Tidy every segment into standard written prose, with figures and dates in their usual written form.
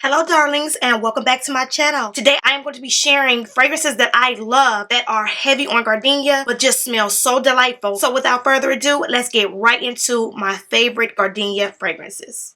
Hello darlings, and welcome back to my channel. Today I am going to be sharing fragrances that I love that are heavy on gardenia but just smell so delightful. So without further ado, let's get right into my favorite gardenia fragrances.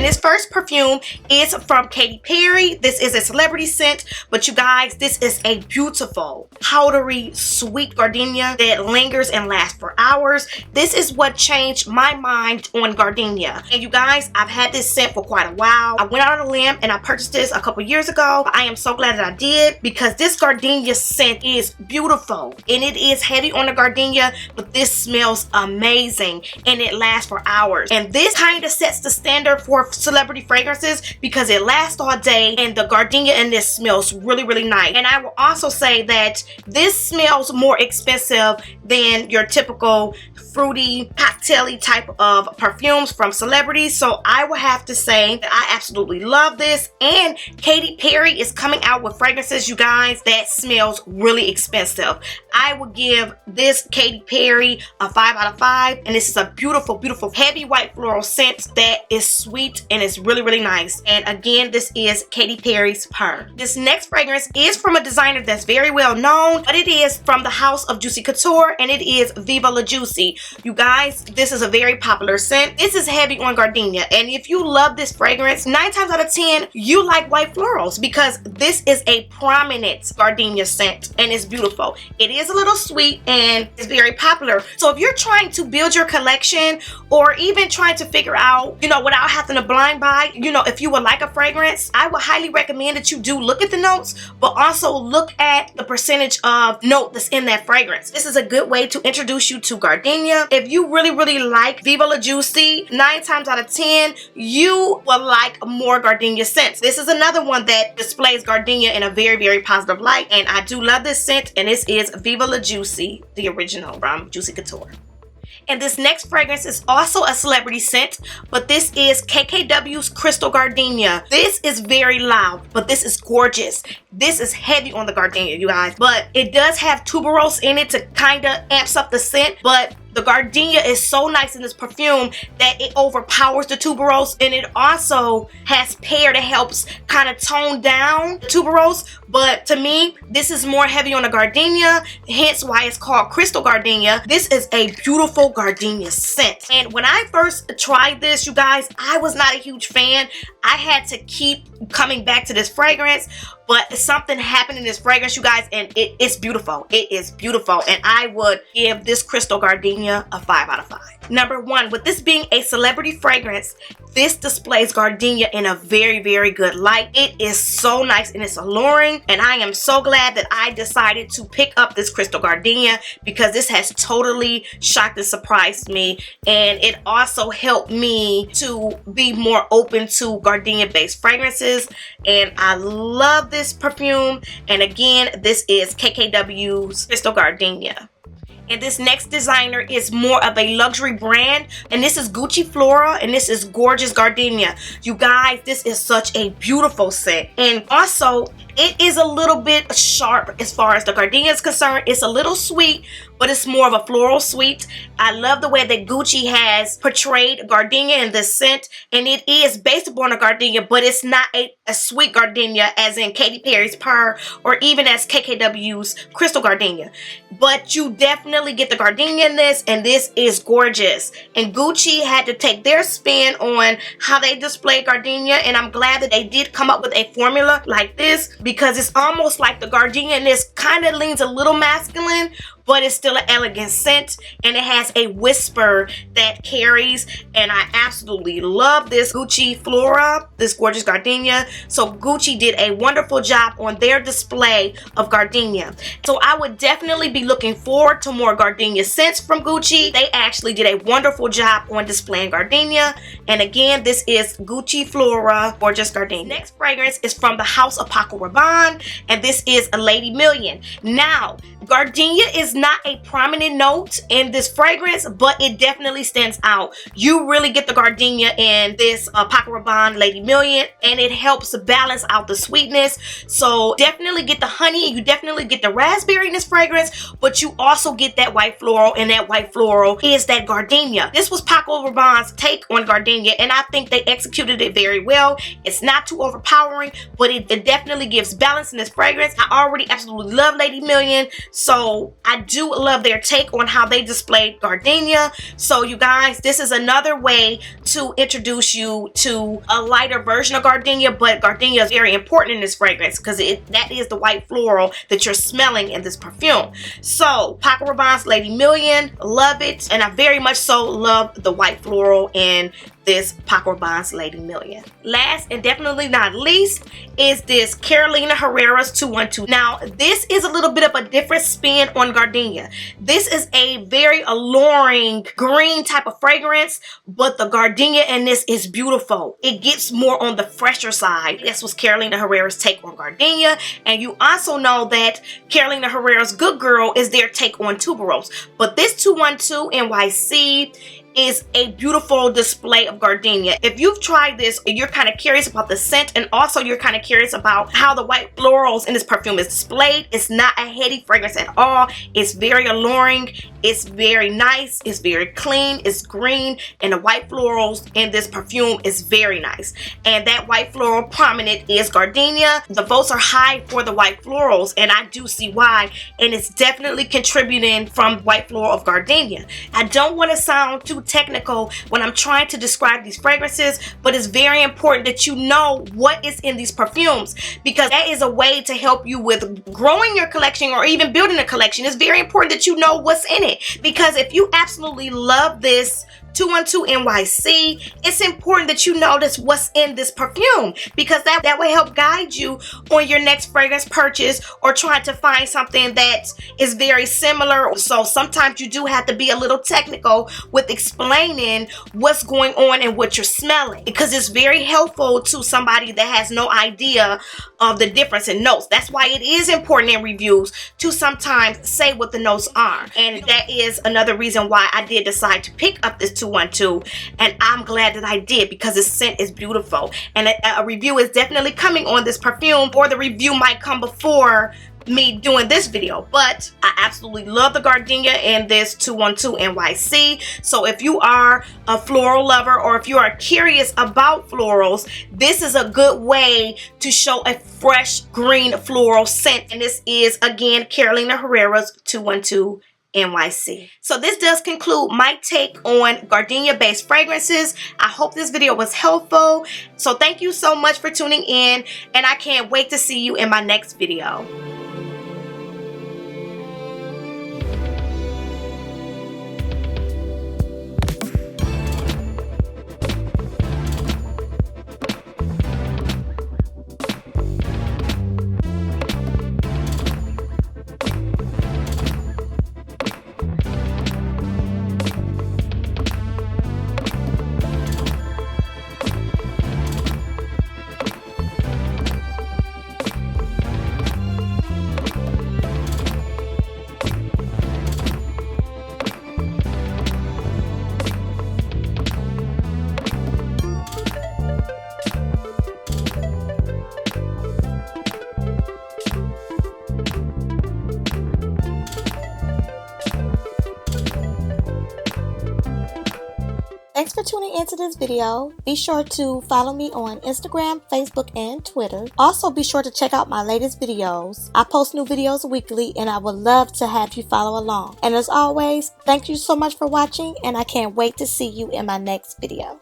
This first perfume is from Katy Perry. This is a celebrity scent, but you guys, this is a beautiful, powdery, sweet gardenia that lingers and lasts for hours. This is what changed my mind on gardenia. And you guys, I've had this scent for quite a while. I went out on a limb and I purchased this a couple years ago. I am so glad that I did because this gardenia scent is beautiful and it is heavy on the gardenia, but this smells amazing and it lasts for hours. And this kind of sets the standard for celebrity fragrances because it lasts all day and the gardenia in this smells really nice. And I will also say that this smells more expensive than your typical fruity, cocktaily type of perfumes from celebrities. So I will have to say that I absolutely love this. And Katy Perry is coming out with fragrances, you guys, that smells really expensive. I would give this Katy Perry a 5 out of 5. And this is a beautiful heavy white floral scent that is sweet and it's really nice. And again, this is Katy Perry's Purr. This next fragrance is from a designer that's very well known, but it is from the house of Juicy Couture and it is Viva La Juicy. You guys, this is a very popular scent. This is heavy on gardenia, and if you love this fragrance, 9 times out of 10 you like white florals because this is a prominent gardenia scent and it's beautiful. It is a little sweet and it's very popular. So if you're trying to build your collection or even trying to figure out, without having to blind buy, if you would like a fragrance, I would highly recommend that you do look at the notes, but also look at the percentage of note that's in that fragrance. This is a good way to introduce you to gardenia. If you really like Viva La Juicy, 9 times out of 10 you will like more gardenia scents. This is another one that displays gardenia in a very positive light, and I do love this scent, and this is Viva La Juicy, the original from Juicy Couture. And this next fragrance is also a celebrity scent, but this is KKW's Crystal Gardenia. This is very loud, but this is gorgeous. This is heavy on the gardenia, you guys, but it does have tuberose in it to kind of amps up the scent, but the gardenia is so nice in this perfume that it overpowers the tuberose, and it also has pear that helps kind of tone down the tuberose. But to me, this is more heavy on the gardenia, hence why it's called Crystal Gardenia. This is a beautiful gardenia scent. And when I first tried this, you guys, I was not a huge fan. I had to keep coming back to this fragrance, but something happened in this fragrance, you guys, and it's beautiful. It is beautiful, and I would give this Crystal Gardenia a 5 out of 5. Number 1, with this being a celebrity fragrance, this displays gardenia in a very good light. It is so nice and it's alluring, and I am so glad that I decided to pick up this Crystal Gardenia because this has totally shocked and surprised me, and it also helped me to be more open to gardenia based fragrances, and I love this perfume. And again, this is KKW's Crystal Gardenia. And this next designer is more of a luxury brand, and this is Gucci Flora, and this is Gorgeous Gardenia. You guys, this is such a beautiful scent, and also it is a little bit sharp as far as the gardenia is concerned. It's a little sweet, but it's more of a floral sweet. I love the way that Gucci has portrayed gardenia in this scent, and it is based upon a gardenia, but it's not a sweet gardenia as in Katy Perry's Purr or even as KKW's Crystal Gardenia. But you definitely get the gardenia in this, and this is gorgeous. And Gucci had to take their spin on how they display gardenia, and I'm glad that they did come up with a formula like this because it's almost like the gardenia in this kind of leans a little masculine, but it's still an elegant scent, and it has a whisper that carries, and I absolutely love this Gucci Flora, this Gorgeous Gardenia. So Gucci did a wonderful job on their display of gardenia. So I would definitely be looking forward to more gardenia scents from Gucci. They actually did a wonderful job on displaying gardenia. And again, this is Gucci Flora, Gorgeous Gardenia. Next fragrance is from the house of Paco Rabanne, and this is a Lady Million. Now, gardenia is not a prominent note in this fragrance, but it definitely stands out. You really get the gardenia in this Paco Rabanne Lady Million, and it helps balance out the sweetness. So definitely get the honey, and you definitely get the raspberry in this fragrance, but you also get that white floral, and that white floral is that gardenia. This was Paco Rabanne's take on gardenia, and I think they executed it very well. It's not too overpowering, but it definitely gives balance in this fragrance. I already absolutely love Lady Million, so I do love their take on how they displayed gardenia. So you guys, this is another way to introduce you to a lighter version of gardenia, but gardenia is very important in this fragrance because that is the white floral that you're smelling in this perfume. So Paco Rabanne's Lady Million, love it, and I very much so love the white floral in this Paco Rabanne's Lady Million. Last and definitely not least is this Carolina Herrera's 212. Now this is a little bit of a different spin on gardenia. This is a very alluring green type of fragrance, but the gardenia in this is beautiful. It gets more on the fresher side. This was Carolina Herrera's take on gardenia, and you also know that Carolina Herrera's Good Girl is their take on tuberose. But this 212 NYC is a beautiful display of gardenia. If you've tried this and you're kind of curious about the scent, and also you're kind of curious about how the white florals in this perfume is displayed, it's not a heady fragrance at all. It's very alluring, it's very nice, it's very clean, it's green, and the white florals in this perfume is very nice. And that white floral prominent is gardenia. The votes are high for the white florals, and I do see why, and it's definitely contributing from white floral of gardenia. I don't want to sound too technical when I'm trying to describe these fragrances, but it's very important that you know what is in these perfumes, because that is a way to help you with growing your collection or even building a collection. It's very important that you know what's in it, because if you absolutely love this 212 NYC, it's important that you notice what's in this perfume, because that will help guide you on your next fragrance purchase or trying to find something that is very similar. So sometimes you do have to be a little technical with explaining what's going on and what you're smelling, because it's very helpful to somebody that has no idea of the difference in notes. That's why it is important in reviews to sometimes say what the notes are, and that is another reason why I did decide to pick up this 212, and I'm glad that I did, because the scent is beautiful. And a review is definitely coming on this perfume, or the review might come before me doing this video, but I absolutely love the gardenia in this 212 NYC. So if you are a floral lover, or if you are curious about florals, this is a good way to show a fresh green floral scent. And this is again Carolina Herrera's 212 NYC. So this does conclude my take on gardenia based fragrances. I hope this video was helpful. So thank you so much for tuning in, and I can't wait to see you in my next video. Thanks for tuning into this video. Be sure to follow me on Instagram, Facebook, and Twitter. Also, be sure to check out my latest videos. I post new videos weekly, and I would love to have you follow along. And as always, thank you so much for watching, and I can't wait to see you in my next video.